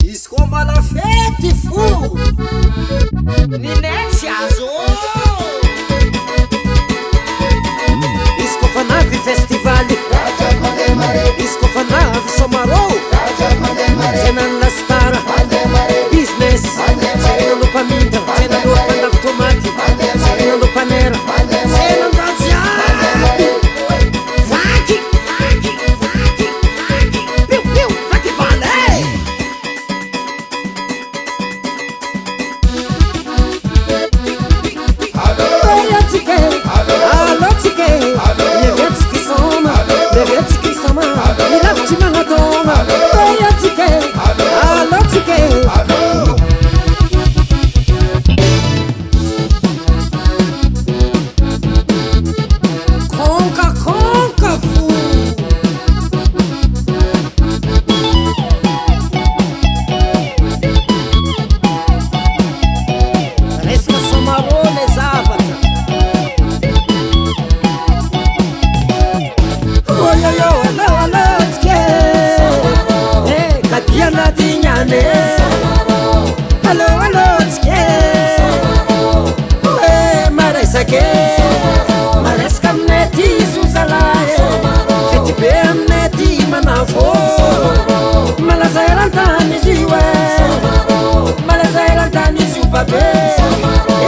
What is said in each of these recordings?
Izy koa mbala fety fo ninetsy azo izy koa fa navy festivaly izy koa fa navy somaro tsenany lastara business tsenano mpamindra tsenano mpandavy tomaty tsenano panera tsenandrao jiaby vaky piu piu vaky bale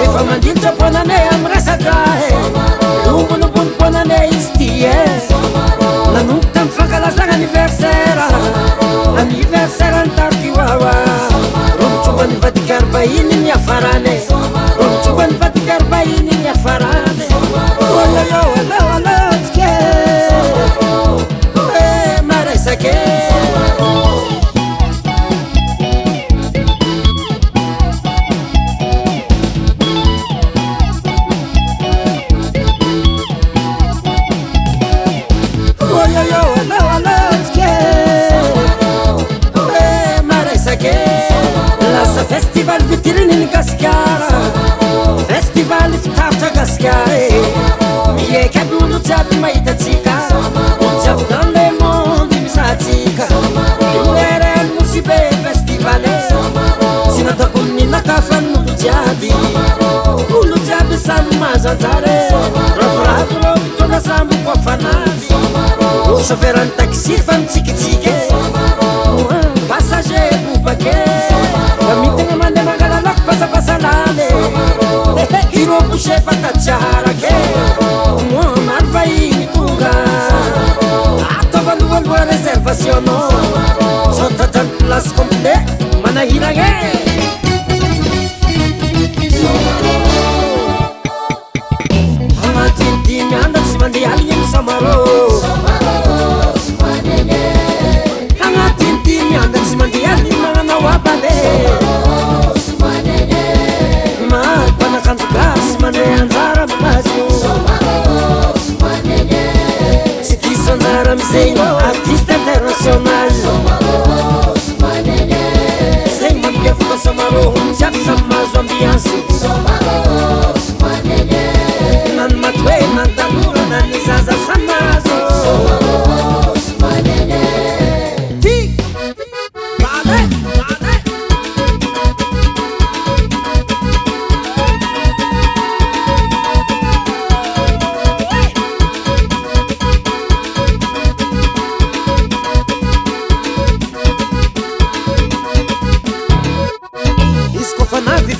efa mandilitra ponane amirasadrahe lombolombolo ponane izy ty nanomboka tamy fankalazana anniversaire antarikioawa romotrombany vadikarbahiny miafarane romotrombany vadikarbahiny miafarane olayo alatsike maresake lasa festival vitirininy gasikara festival fitavitra gasikara mieka aby olo jiaby mahitatsika olo jiaby dans le monde misatsika ilerel mosy be festival tsy natako ninakafan'olo jiaby olo jiaby samy mazanjare ravoravo ro mitondra samby koafanazy osoverany taxi fa mitsikitsiky passager bobake mitagna mandeha mangalalako pasapasalale iro bouche fatatsarake maro vahiny tonga ataovaloaloha réservation no sotadrany place complet manahiragny agnatiny 10 andro tsy mandeha aligny amy samaro agnatiny 10 andro tsy mandeha aligny magnanao abale mapanakanjo gasy mandeha anjara malazo tsy diso anjara amizegny artiste international zegny mampiavaka samaro jiaby samy mahazo ambiance nany matoe nany tanora nany zaza samy mahazo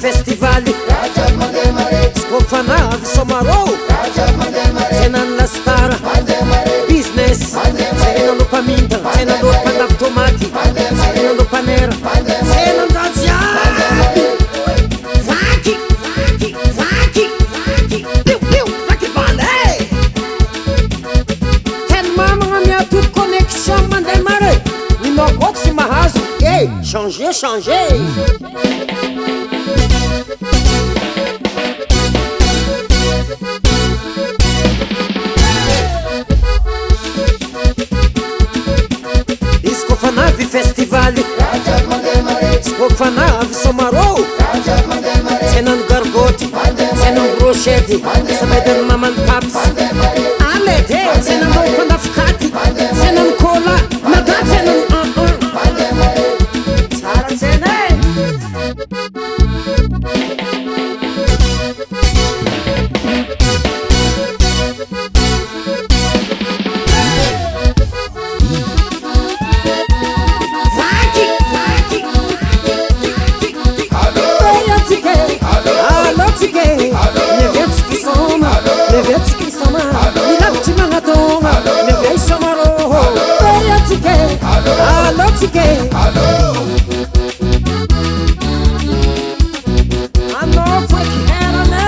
festivaly skofanavy somaro tsenany lastara business tsenano mpamindra tsenano mpandavy tomaty tsenano panera tsenandrao jiaby vaky piu piu vaky bale teny mamagna miatory connexion mandeha mare ninoko tsy mahazo changer Skofanavy festivaly skofanavy somaro tsenano gargoty tsenano brochety samadany mamany paps alede tsenano mpandafikaty tsenano cola nada tsenano tsara tsena atsika anao foiky herana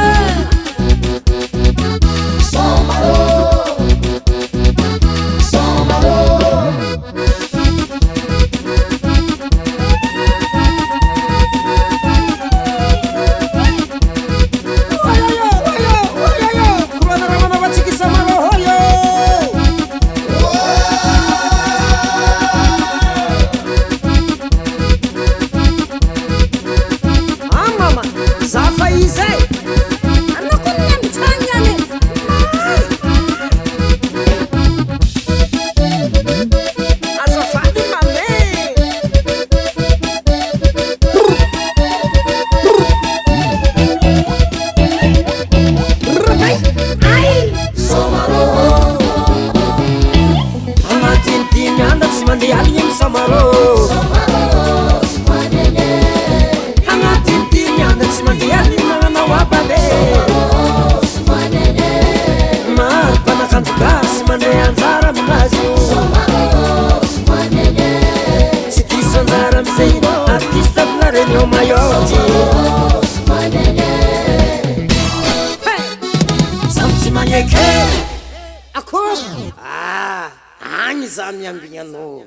agny za miambigny anao